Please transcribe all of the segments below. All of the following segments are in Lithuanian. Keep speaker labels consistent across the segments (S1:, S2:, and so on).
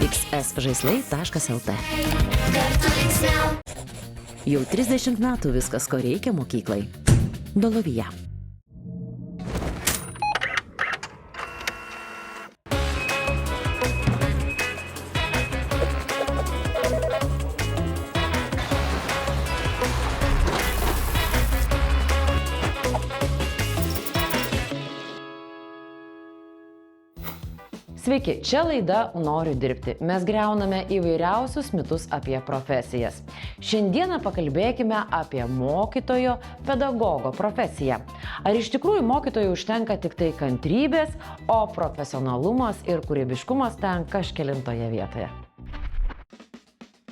S1: xsžaislai.lt. Jau 30 metų viskas, ko reikia mokyklai. Dolovija.
S2: Sveiki, čia laida Noriu dirbti. Mes griauname įvairiausius mitus apie profesijas. Šiandieną pakalbėkime apie mokytojo, pedagogo profesiją. Ar iš tikrųjų mokytojui užtenka tik tai kantrybės, o profesionalumas ir kūrybiškumas ten kažkelintoje vietoje?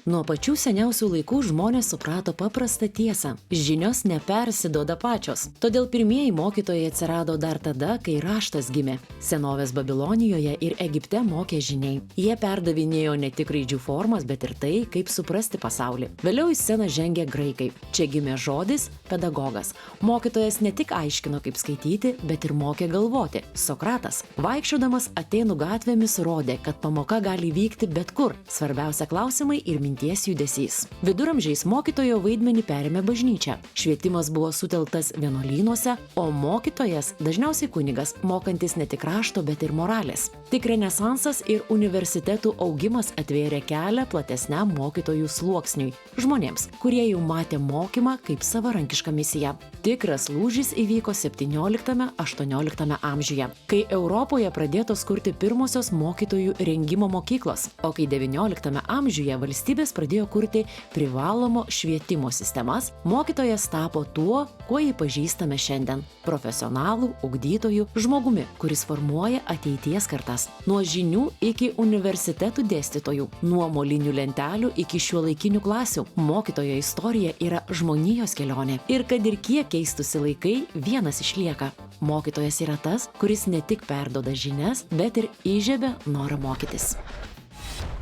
S1: Nuo pačių seniausių laikų žmonės suprato paprastą tiesą. Žinios nepersiduoda pačios. Todėl pirmieji mokytojai atsirado dar tada, kai raštas gimė. Senovės Babilonijoje ir Egipte mokė žiniai. Jie perdavinėjo ne tik raidžių formas, bet ir tai, kaip suprasti pasaulį. Vėliau į sceną žengė graikai. Čia gimė žodis pedagogas. Mokytojas ne tik aiškino, kaip skaityti, bet ir mokė galvoti. Sokratas, vaikščiodamas Atėnų gatvėmis, rodė, kad pamoka gali vykti bet kur. Svarbiausia klausimai ir minties judesys. Viduramžiais mokytojo vaidmenį perėmė bažnyčia. Švietimas buvo sutelktas vienuolynuose, o mokytojas dažniausiai kunigas, mokantis ne tik rašto, bet ir moralės. Tik renesansas ir universitetų augimas atvėrė kelią platesniam mokytojų sluoksniui. Žmonėms, kurie jau matė mokymą kaip savarankišką misiją. Tikras lūžis įvyko 17–18 amžiuje, kai Europoje pradėtos kurti pirmosios mokytojų rengimo mokyklos, o kai 19 amžiuje valstybės pradėjo kurti privalomo švietimo sistemas, mokytojas tapo tuo, kuo jį pažįstame šiandien – profesionalų, ugdytojų, žmogumi, kuris formuoja ateities kartas. Nuo žinių iki universitetų dėstytojų, nuo molinių lentelių iki šiuolaikinių klasių. Mokytojo istorija yra žmonijos kelionė. Ir kad ir kiek keistųsi laikai, vienas išlieka. Mokytojas yra tas, kuris ne tik perduoda žinias, bet ir įžiebia norą mokytis.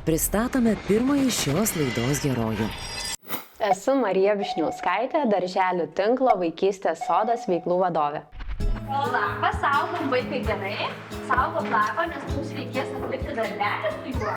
S1: Pristatome pirmąjį šios laidos herojų.
S3: Esu Marija Višniauskaitė, darželių tinklo Vaikystės sodas veiklų vadovė.
S4: Labas, saugom vaikai gerai, saugom lapą, nes mums reikės atlikti darbelį su juo.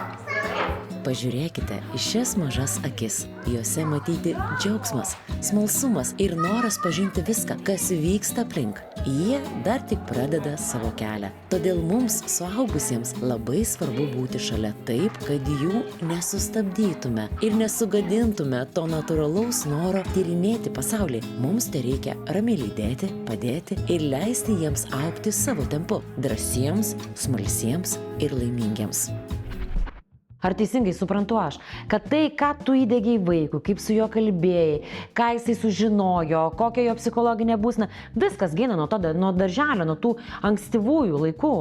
S1: Pažiūrėkite į šias mažas akis. Jose matyti džiaugsmas, smalsumas ir noras pažinti viską, kas vyksta aplink. Jie dar tik pradeda savo kelią. Todėl mums, suaugusiems, labai svarbu būti šalia taip, kad jų nesustabdytume ir nesugadintume to natūralaus noro tyrinėti pasaulį. Mums tereikia ramiai lydėti, padėti ir leisti jiems augti savo tempu, drąsiems, smalsiems ir laimingiems.
S2: Ar teisingai suprantu aš, kad tai, ką tu įdėgiai vaikui, kaip su juo kalbėjai, ką jisai sužinojo, kokia jo psichologinė būsena, viskas gina nuo darželio, nuo tų ankstyvųjų laikų?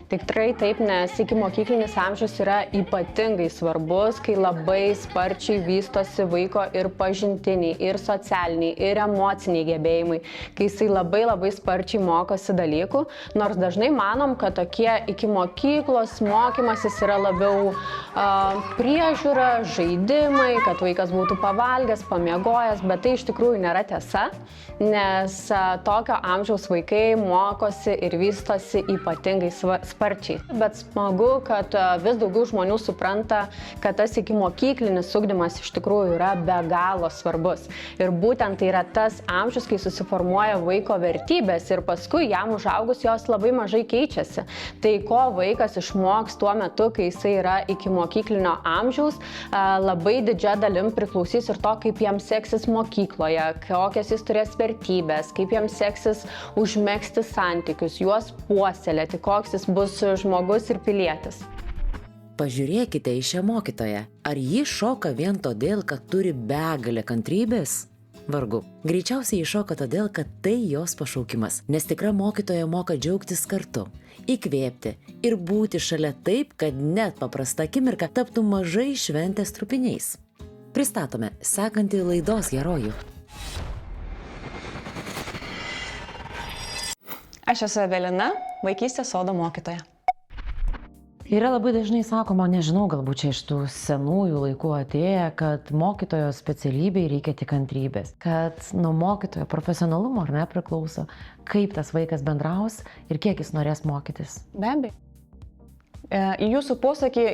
S3: Tikrai taip, nes ikimokyklinis amžius yra ypatingai svarbus, kai labai sparčiai vystosi vaiko ir pažintiniai, ir socialiniai, ir emociniai gebėjimai, kai jisai labai sparčiai mokosi dalykų, nors dažnai manom, kad tokie ikimokyklos mokymasis yra labiau priežiūra, žaidimai, kad vaikas būtų pavalgęs, pamiegojęs, bet tai iš tikrųjų nėra tiesa, nes tokio amžiaus vaikai mokosi ir vystosi ypatingai sparčiai. Bet smagu, kad vis daugiau žmonių supranta, kad tas ikimokyklinis ugdymas iš tikrųjų yra be galo svarbus. Ir būtent tai yra tas amžius, kai susiformuoja vaiko vertybės ir paskui jam užaugus jos labai mažai keičiasi. Tai ko vaikas išmoks tuo metu, kai jisai yra ikimokyklinio amžiaus, labai didžia dalim priklausys ir to, kaip jam seksis mokykloje, kokias jis turės vertybės, kaip jam seksis užmegzti santykius, juos puoselėti, koks jis bus žmogus ir pilietis.
S1: Pažiūrėkite į šią mokytoją. Ar ji šoka vien todėl, kad turi begalę kantrybės? Vargu. Greičiausiai ji šoka todėl, kad tai jos pašaukimas, nes tikra mokytoja moka džiaugtis kartu, įkvėpti ir būti šalia taip, kad net paprasta akimirka taptų mažai šventės trupiniais. Pristatome sekantį laidos herojų.
S5: Aš esu Evelina, Vaikystės sodo mokytoja.
S2: Yra labai dažnai sakoma, nežinau, galbūt čia iš tų senųjų laikų atėję, kad mokytojo specialybei reikia tik kantrybės, kad nuo mokytojo profesionalumo ar nepriklauso, kaip tas vaikas bendraus ir kiek jis norės mokytis.
S5: Be abejo. Į jūsų posakį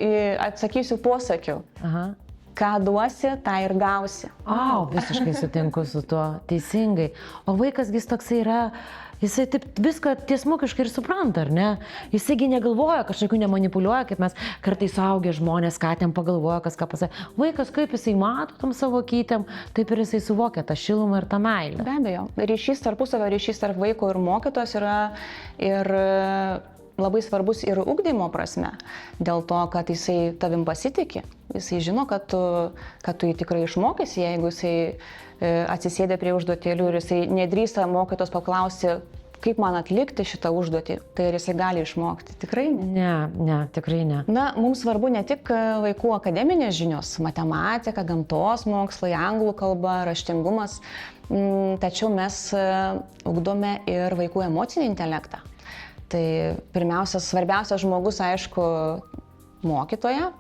S5: atsakysiu posakiu.
S2: Aha.
S5: Ką duosi, tą ir gausi.
S2: Visiškai sutinku su tuo, teisingai. O vaikasgi jis toksai yra, jisai taip viską tiesmukiškai ir supranta, ar ne? Jisai negalvoja, kažkokių nemanipuliuoja, kaip mes kartais suaugę žmonės, ką ten pagalvoja, kas ką pasakė. Vaikas, kaip jisai mato tam savo kytėm, taip ir jisai suvokia tą šilumą ir tą meilę.
S5: Be abejo, ryšys tarpusavio, ryšys tarp vaiko ir mokytos yra ir labai svarbus ir ugdymo prasme, dėl to, kad jisai tavim pasitikė, jisai žino, kad tu jį tikrai išmokysi, jeigu jisai atsisėdė prie užduotėlių ir jisai nedrįsta mokytos paklausti, kaip man atlikti šitą užduotį, tai ir jisai gali išmokti, tikrai ne.
S2: Ne, tikrai ne.
S5: Na, mums svarbu ne tik vaikų akademinės žinios, matematika, gamtos mokslai, anglų kalba, raštingumas, tačiau mes ugdome ir vaikų emocinį intelektą. Tai pirmiausias, svarbiausias žmogus, aišku, mokytoja,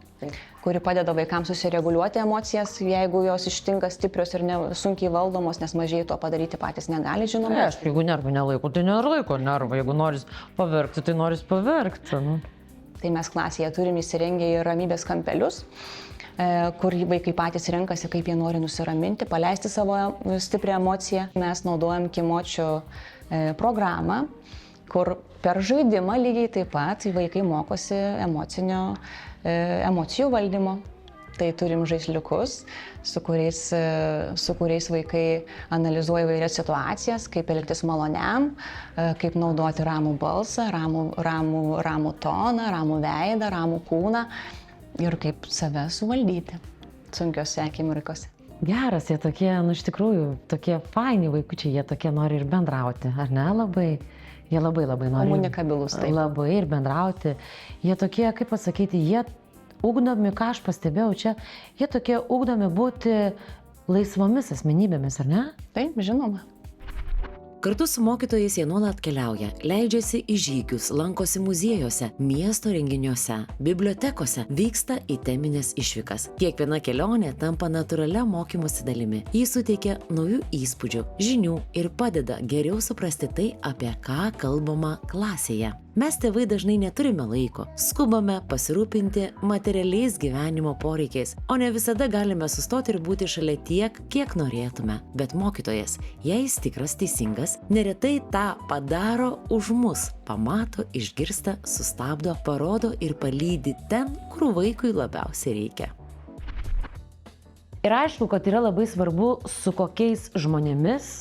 S5: kuri padeda vaikams susireguliuoti emocijas, jeigu jos ištinka stiprios ir sunkiai valdomos, nes mažai to padaryti patys negali, žinoma.
S2: Aišku, jeigu nervų nelaiko, tai nelaiko nervų, jeigu noris paverkti, tai noris paverkti.
S5: Tai mes klasėje turime įsirengę ir ramybės kampelius, kur vaikai patys renkasi, kaip jie nori nusiraminti, paleisti savo stiprią emociją. Mes naudojam Kimočių programą, kur per žaidimą lygiai taip pat vaikai mokosi emocijų valdymo. Tai turim žaisliukus, su kuriais vaikai analizuoja įvairias situacijas, kaip elgtis maloniam, kaip naudoti ramų balsą, ramų toną, ramų veidą, ramų kūną ir kaip save suvaldyti sunkiose akimirkose.
S2: Geras, jie tokie, iš tikrųjų, tokie faini vaikučiai, jie tokie nori ir bendrauti, ar ne labai? Jie labai nori.
S5: Komunikabilus, taip.
S2: Labai ir bendrauti. Jie tokie, kaip pasakyti, jie ugdomi, ką aš pastebėjau čia, jie tokie ugdomi būti laisvomis asmenybėmis, ar ne?
S5: Taip, žinoma.
S1: Kartu su mokytojais jie nuolat keliauja, leidžiasi į žygius, lankosi muziejuose, miesto renginiuose, bibliotekose, vyksta į teminės išvykas. Kiekviena kelionė tampa natūralia mokymosi dalimi. Jis suteikia naujų įspūdžių, žinių ir padeda geriau suprasti tai, apie ką kalbama klasėje. Mes tėvai dažnai neturime laiko, skubame pasirūpinti materialiais gyvenimo poreikiais, o ne visada galime sustoti ir būti šalia tiek, kiek norėtume. Bet mokytojas, jei jis tikras teisingas, neretai tą padaro už mus, pamato, išgirsta, sustabdo, parodo ir palydi ten, kur vaikui labiausiai reikia.
S2: Ir aišku, kad yra labai svarbu, su kokiais žmonėmis,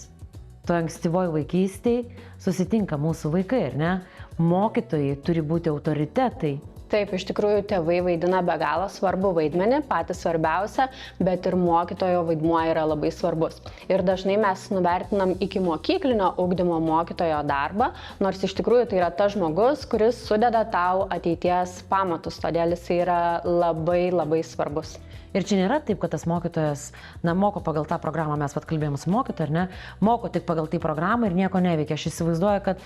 S2: to ankstyvoj vaikystėj, susitinka mūsų vaikai, ar ne? Mokytojai turi būti autoritetai.
S3: Taip, iš tikrųjų, tėvai vaidina be galo svarbu vaidmenį, patys svarbiausia, bet ir mokytojo vaidmuo yra labai svarbus. Ir dažnai mes nuvertinam iki mokyklinio ugdymo mokytojo darbą, nors iš tikrųjų tai yra tas žmogus, kuris sudeda tau ateities pamatus, todėl jis yra labai svarbus.
S2: Ir čia nėra taip, kad tas mokytojas, moko pagal tą programą, mes kalbėjom su mokytoju, ar ne, moko tik pagal tai programą ir nieko neveikia. Aš įsivaizduoju, kad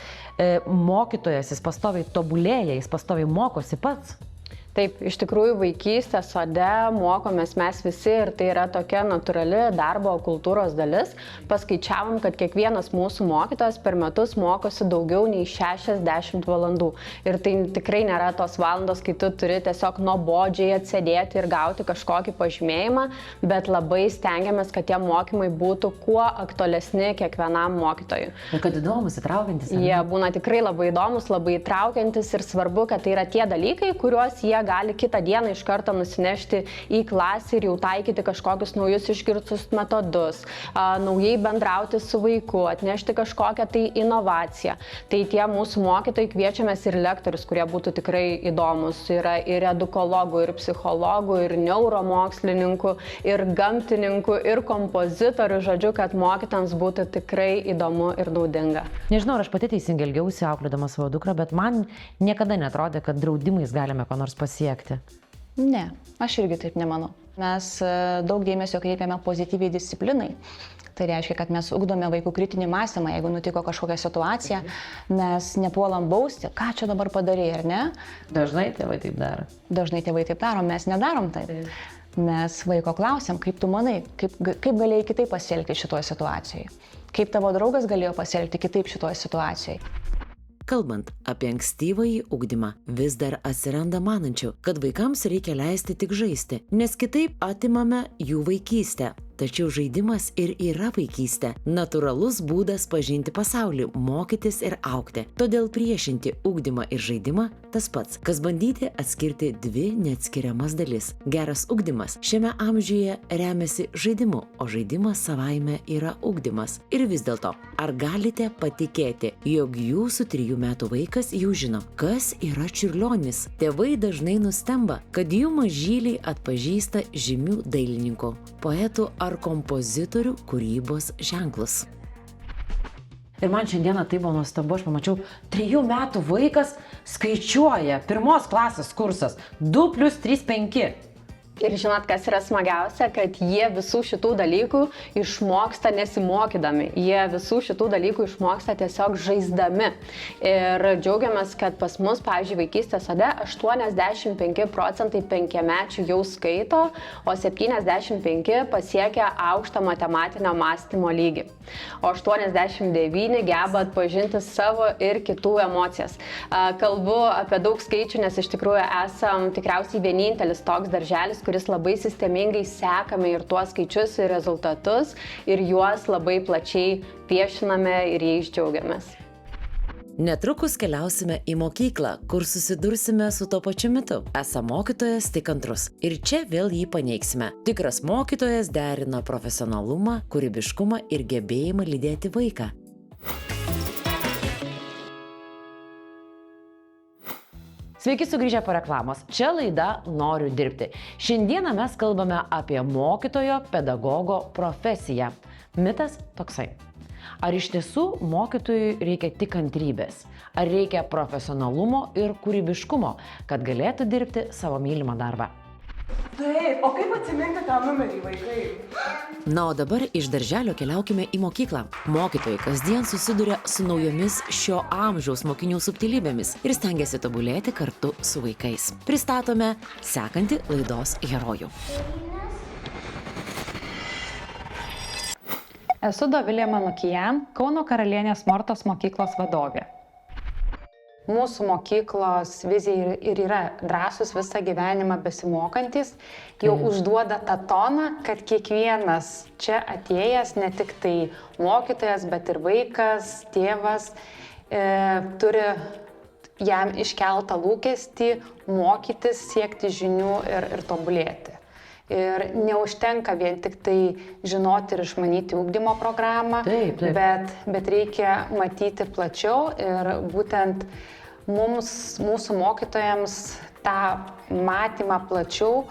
S2: mokytojas, jis pastoviai tobulėja, jis pastoviai mokosi pats.
S3: Taip, iš tikrųjų vaikystė, sode mokomės mes visi ir tai yra tokia natūrali darbo kultūros dalis. Paskaičiavom, kad kiekvienas mūsų mokytojas per metus mokosi daugiau nei 60 valandų. Ir tai tikrai nėra tos valandos, kai tu turi tiesiog nuobodžiai atsėdėti ir gauti kažkokį pažymėjimą, bet labai stengiamės, kad tie mokymai būtų kuo aktualesni kiekvienam mokytojui.
S2: Ir kad įdomus, įtraukiantis.
S3: Jie būna tikrai labai įdomus, labai įtraukiantis ir svarbu, kad tai yra tie dalykai, kuriuos jie gali kitą dieną iš karto nusinešti į klasę ir jau taikyti kažkokius naujus išgirstus metodus, naujai bendrauti su vaiku, atnešti kažkokią tai inovaciją. Tai tie mūsų mokytojai kviečiamės ir lektorius, kurie būtų tikrai įdomus. Yra ir edukologų, ir psichologų, ir neuromokslininkų, ir gamtininkų, ir kompozitorių, žodžiu, kad mokytams būtų tikrai įdomu ir naudinga.
S2: Nežinau, ar aš pati teisingai elgiausi auklėdama savo dukrą, bet man niekada netrodė, kad draudimais galime ko nors pasiekti.
S5: Ne, aš irgi taip nemanau. Mes daug dėmesio kreipiame pozityviai disciplinai. Tai reiškia, kad mes ugdome vaikų kritinį mąstymą, jeigu nutiko kažkokia situacija, mes nepuolam bausti, ką čia dabar padarėjai, ar ne?
S2: Dažnai tėvai taip daro.
S5: Dažnai tėvai taip daro, mes nedarom taip. Mes vaiko klausiam, kaip tu manai, kaip galėjai kitaip pasielgti šitoje situacijoje? Kaip tavo draugas galėjo pasielgti kitaip šitoje situacijoje?
S1: Kalbant apie ankstyvąjį ugdymą, vis dar atsiranda manančių, kad vaikams reikia leisti tik žaisti, nes kitaip atimame jų vaikystę. Tačiau žaidimas ir yra vaikystė, natūralus būdas pažinti pasaulį, mokytis ir augti. Todėl priešinti ugdymą ir žaidimą tas pats, kas bandyti atskirti dvi neatskiriamas dalis. Geras ugdymas šiame amžiuje remiasi žaidimu, o žaidimas savaime yra ugdymas. Ir vis dėlto, ar galite patikėti, jog jūsų 3 metų vaikas jau žino, kas yra čiurlionis? Tėvai dažnai nustemba, kad jų mažyliai atpažįsta žymių dailininkų, poetų ar kompozitorių kūrybos ženklus.
S2: Ir man šiandieną tai buvo nuostabu, aš pamačiau, 3 metų vaikas skaičiuoja, 1 klasės kursas, 2 + 3 = 5.
S3: Ir žinot, kas yra smagiausia, kad jie visų šitų dalykų išmoksta nesimokydami. Jie visų šitų dalykų išmoksta tiesiog žaisdami. Ir džiaugiamės, kad pas mus, pavyzdžiui, vaikystės sode 85% 5-mečių jau skaito, o 75 pasiekia aukštą matematinio mąstymo lygį. O 89 geba atpažinti savo ir kitų emocijas. Kalbu apie daug skaičių, nes iš tikrųjų esam tikriausiai vienintelis toks darželis, kuris labai sistemingai sekame ir tuos skaičius ir rezultatus ir juos labai plačiai viešiname ir jais džiaugiamės.
S1: Netrukus keliausime į mokyklą, kur susidursime su to pačiu mitu. Esą mokytojas tik kantrus. Ir čia vėl jį paneigsime. Tikras mokytojas derina profesionalumą, kūrybiškumą ir gebėjimą lydėti vaiką.
S2: Sveiki sugrįžę po reklamos. Čia laida Noriu dirbti. Šiandieną mes kalbame apie mokytojo pedagogo profesiją. Mitas toksai. Ar iš tiesų mokytojui reikia tik kantrybės? Ar reikia profesionalumo ir kūrybiškumo, kad galėtų dirbti savo mylimą darbą?
S6: Taip, o kaip atsiminti tą numerį, vaikai?
S1: Na, o dabar iš darželio keliaukime į mokyklą. Mokytojai kasdien susiduria su naujomis šio amžiaus mokinių subtilybėmis ir stengiasi tobulėti kartu su vaikais. Pristatome sekantį laidos herojų.
S7: Esu Dovilė Manukijan, Kauno karalienės Mortos mokyklos vadovė. Mūsų mokyklos vizija ir yra drąsus visą gyvenimą besimokantis, jau užduoda tą toną, kad kiekvienas čia atėjęs, ne tik tai mokytojas, bet ir vaikas, tėvas, turi jam iškeltą lūkestį mokytis, siekti žinių ir tobulėti. Ir neužtenka vien tik tai žinoti ir išmanyti ugdymo programą,
S2: Taip.
S7: Bet reikia matyti plačiau ir būtent mūsų mokytojams tą matymą plačiau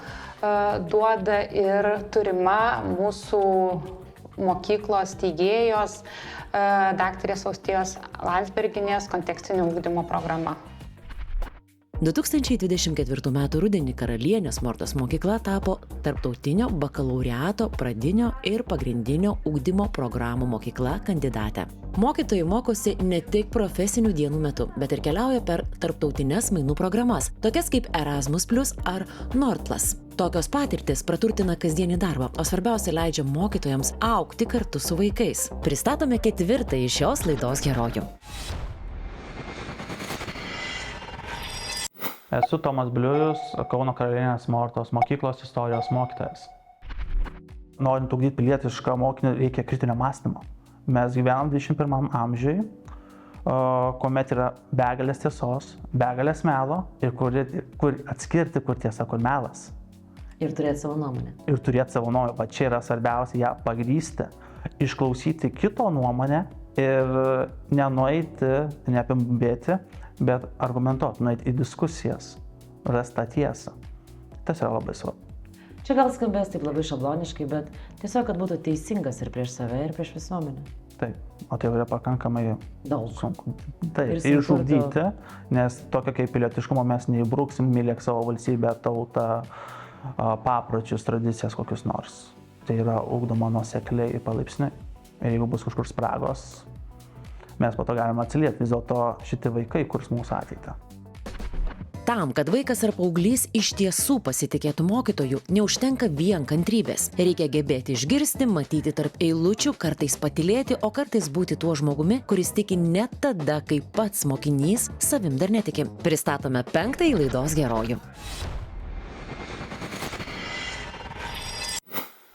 S7: duoda ir turima mūsų mokyklos steigėjos daktarės Austėjos Landsbergienės kontekstinio ugdymo programa.
S1: 2024 m. rudenį Karalienės Mortos mokykla tapo tarptautinio bakalaureato pradinio ir pagrindinio ugdymo programų mokykla kandidate. Mokytojai mokosi ne tik profesinių dienų metu, bet ir keliauja per tarptautines mainų programas, tokias kaip Erasmus+ ar Nordplus. Tokios patirtis praturtina kasdienį darbą, o svarbiausia leidžia mokytojams augti kartu su vaikais. Pristatome 4. šios laidos herojų.
S8: Esu Tomas Bliujus, Kauno karalienės Mortos mokyklos istorijos mokytojas. Norint ugdyti pilietišką mokinį, reikia kritinio mąstymo. Mes gyvenam 21 amžiui, kuomet yra begalės tiesos, begalės melo ir kur atskirti, kur tiesa, kur melas.
S2: Ir turėti savo nuomonę.
S8: Ir turėti savo nuomonę. Va čia yra svarbiausia ją pagrįsti, išklausyti kito nuomonę ir nenueiti, neapimbėti, bet argumentuoti, nueiti į diskusijas, rasti tą tiesą. Tas yra labai svarbu.
S2: Čia gal skambės taip labai šabloniškai, bet tiesiog, kad būtų teisingas ir prieš save, ir prieš visuomenę.
S8: Taip, o tai yra pakankamai
S2: Daug.
S8: sunku. Taip,
S2: Ir sunku
S8: išugdyti, nes tokio kaip pilietiškumo mes neįbruksim, mylėk savo valstybę, tautą, papročius, tradicijas kokius nors. Tai yra ugdoma nuosekliai ir palaipsniui. Ir jeigu bus kažkur spragos, mes po to galime atsiliepti, vis dėlto šitie vaikai kurs mūsų ateitį.
S1: Tam, kad vaikas ar paauglys iš tiesų pasitikėtų mokytoju, neužtenka vien kantrybės. Reikia gebėti išgirsti, matyti tarp eilučių, kartais patylėti, o kartais būti tuo žmogumi, kuris tiki net tada, kai pats mokinys savim dar netiki. Pristatome 5. laidos herojų.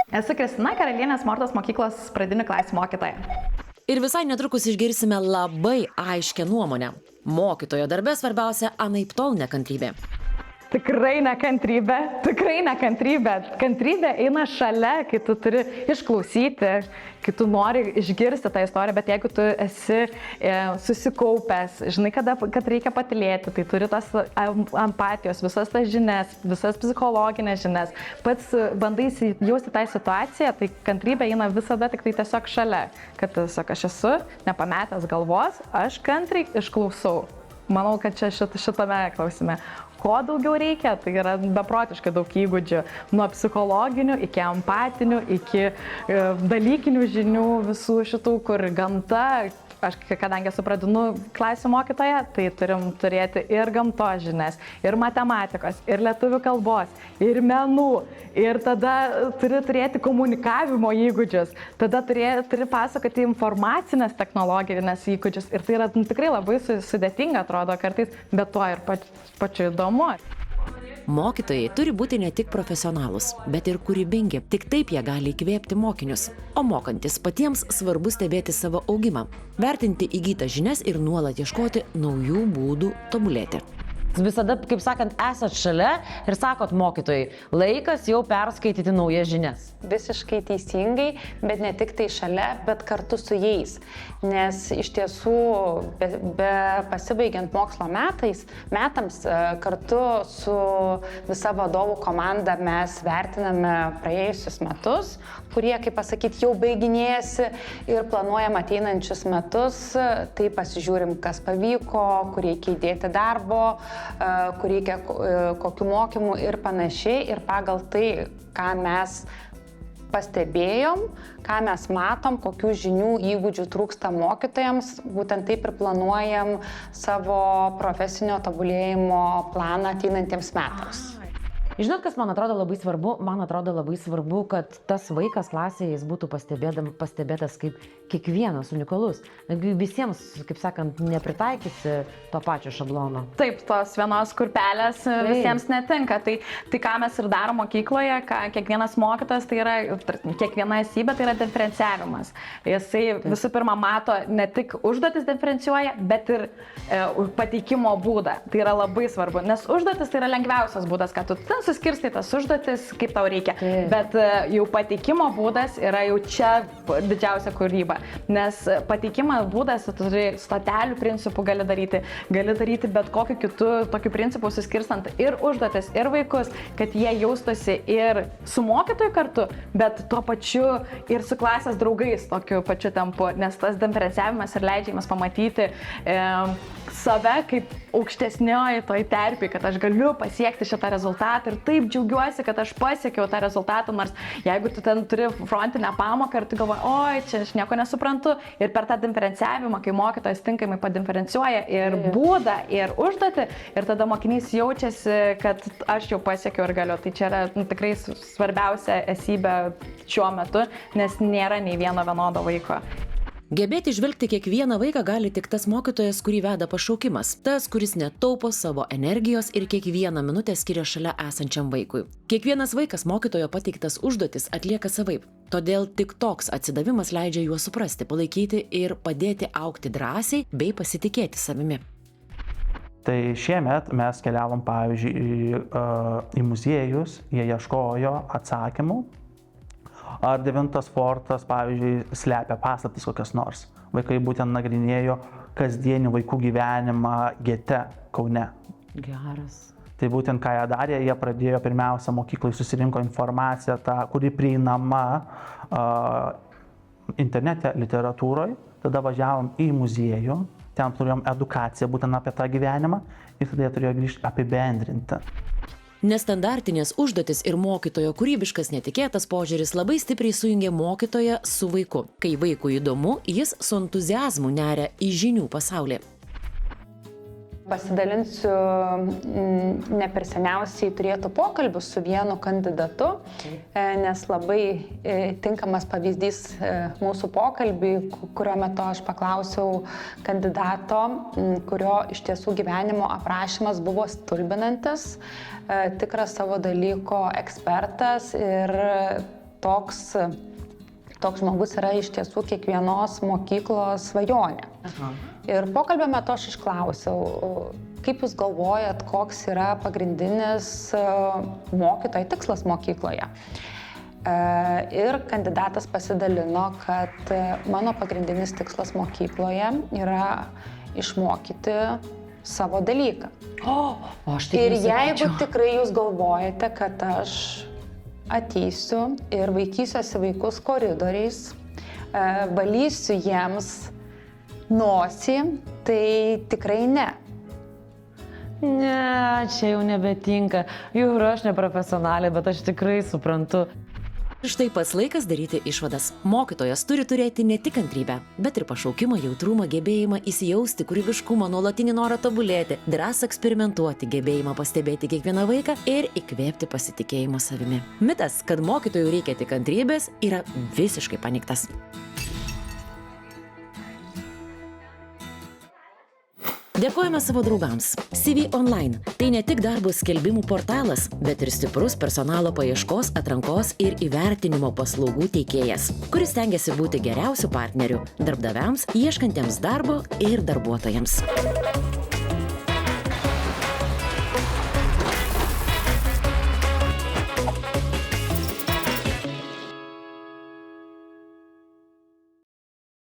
S9: Esu Kristina, Karalienės Mortos mokyklos pradinių klasių mokytoja.
S1: Ir visai netrukus išgirsime labai aiškę nuomonę. Mokytojo darbe svarbiausia anaiptol nekantrybė.
S9: Tikrai nekantrybė. Kantrybė eina šalia, kai tu turi išklausyti, kai tu nori išgirsti tą istoriją, bet jeigu tu esi susikaupęs, žinai, kad reikia patylėti, tai turi tas empatijos, visas tas žinias, visas psichologinės žinias, pats bandai jausti tą situaciją, tai kantrybė eina visada tik tai tiesiog šalia, kad tiesiog aš esu nepametęs galvos, aš kantriai išklausau. Manau, kad čia šitame klausime. Ko daugiau reikia, tai yra beprotiškai daug įgūdžių, nuo psichologinių iki empatinių, iki dalykinių žinių visų šitų, kur gamta, aš kadangi esu pradinų klasių mokytoja, tai turim turėti ir gamtos žinias, ir matematikos, ir lietuvių kalbos, ir menų, ir tada turi turėti komunikavimo įgūdžius, tada turi pasakoti informacinės technologinės įgūdžius ir tai yra tikrai labai sudėtinga, atrodo kartais, bet tuo ir pačiu įdomu.
S1: Mokytojai turi būti ne tik profesionalūs, bet ir kūrybingi. Tik taip jie gali įkvėpti mokinius. O mokantis patiems svarbu stebėti savo augimą, vertinti įgytas žinias ir nuolat ieškoti naujų būdų tobulėti.
S2: Visada, kaip sakant, esat šalia ir sakot mokytojai, laikas jau perskaityti naujas žinias.
S7: Visiškai teisingai, bet ne tik tai šalia, bet kartu su jais. Nes iš tiesų, be pasibaigiant mokslo metams, kartu su visa vadovų komanda mes vertiname praėjusius metus, kurie, kaip pasakyti, jau baiginėjasi ir planuojam ateinančius metus, tai pasižiūrim, kas pavyko, kur reikia įdėti darbo, kur reikia kokių mokymų ir panašiai. Ir pagal tai, ką mes pastebėjom, ką mes matom, kokių žinių, įgūdžių trūksta mokytojams, būtent taip ir planuojam savo profesinio tobulėjimo planą ateinantiems metams.
S2: Žinot, kas man atrodo labai svarbu? Man atrodo labai svarbu, kad tas vaikas klasėje jis būtų pastebėtas kaip kiekvienas unikalus. Visiems, kaip sakant, nepritaikysi to pačio šablono.
S9: Taip, tos vienos kurpelės visiems netinka. Tai ką mes ir darom mokykloje, ką kiekvienas mokytojas, tai yra, kiekviena esybė, tai yra diferencijavimas. Jisai visų pirma mato ne tik užduotis diferencijuoja, bet ir pateikimo būdą. Tai yra labai svarbu, nes užduotis tai yra lengviausias būdas, kad tu suskirstai tas užduotis, kaip tau reikia. Bet jau pateikimo būdas yra jau čia didžiausia kūryba. Nes pateikimo būdas, tu turi stotelių principų gali daryti bet kokiu kitu tokiu principu, suskirstant ir užduotis, ir vaikus, kad jie jaustusi ir su mokytoju kartu, bet tuo pačiu ir su klasės draugais tokiu pačiu tempu. Nes tas diferencijavimas ir leidžia jiems pamatyti save kaip aukštesnioji toj terpėj, kad aš galiu pasiekti šitą rezultatą ir taip džiaugiuosi, kad aš pasiekiau tą rezultatą, nors jeigu tu ten turi frontinę pamoką ir tu galvoji, oi, čia aš nieko nesuprantu, ir per tą diferencijavimą, kai mokytojas tinkamai padiferencijuoja ir būdą, ir užduotį, ir tada mokinys jaučiasi, kad aš jau pasiekiau ir galiu. Tai čia yra tikrai svarbiausia esybė šiuo metu, nes nėra nei vieno vienodo vaiko.
S1: Gebėti žvelgti kiekvieną vaiką gali tik tas mokytojas, kurį veda pašaukimas. Tas, kuris netaupo savo energijos ir kiekvieną minutę skiria šalia esančiam vaikui. Kiekvienas vaikas mokytojo pateiktas užduotis atlieka savaip. Todėl tik toks atsidavimas leidžia juos suprasti, palaikyti ir padėti augti drąsiai bei pasitikėti savimi.
S8: Tai šiemet mes keliavom, pavyzdžiui, į muziejus, jie ieškojo atsakymų. Ar 9 fortas, pavyzdžiui, slepia paslaptis kokias nors. Vaikai būtent nagrinėjo kasdienį vaikų gyvenimą Gete, Kaune.
S2: Geras.
S8: Tai būtent ką jie darė, jie pradėjo pirmiausia mokyklai susirinko informaciją, kuri prieinama internete, literatūroje. Tada važiavom į muziejų, ten turėjom edukaciją būtent apie tą gyvenimą ir tada jie turėjo grįžti apibendrinti.
S1: Nestandartinės užduotis ir mokytojo kūrybiškas netikėtas požiūris labai stipriai sujungia mokytoją su vaiku. Kai vaikui įdomu, jis su entuziazmu neria į žinių pasaulį.
S7: Pasidalinsiu ne per seniausiai turėtų pokalbių su vienu kandidatu, nes labai tinkamas pavyzdys mūsų pokalbį, kurio metu aš paklausiau kandidato, kurio iš tiesų gyvenimo aprašymas buvo stulbinantis, tikras savo dalyko ekspertas ir toks žmogus yra iš tiesų kiekvienos mokyklos svajonė. Ir pokalbio metu aš išklausiau, kaip jūs galvojat, koks yra pagrindinis mokytojo tikslas mokykloje. Ir kandidatas pasidalino, kad mano pagrindinis tikslas mokykloje yra išmokyti savo dalyką. Ir jeigu tikrai jūs galvojate, kad aš ateisiu ir vaikysiuosi vaikus koridoriais, valysiu jiems nosį, tai tikrai ne.
S2: Ne, čia jau nebetinka. Jau ir aš neprofesionaliai, bet aš tikrai suprantu.
S1: Štai pats laikas daryti išvadas. Mokytojas turi turėti ne tik kantrybę, bet ir pašaukimą, jautrumą, gebėjimą įsijausti, kūrybiškumą, nuolatinį norą tobulėti, drąsą eksperimentuoti, gebėjimą pastebėti kiekvieną vaiką ir įkvėpti pasitikėjimo savimi. Mitas, kad mokytojų reikia tik kantrybės, yra visiškai paneigtas. Dėkojame savo draugams. CV Online – tai ne tik darbo skelbimų portalas, bet ir stiprus personalo paieškos, atrankos ir įvertinimo paslaugų teikėjas, kuris stengiasi būti geriausiu partneriu darbdaviams, ieškantiems darbo ir darbuotojams.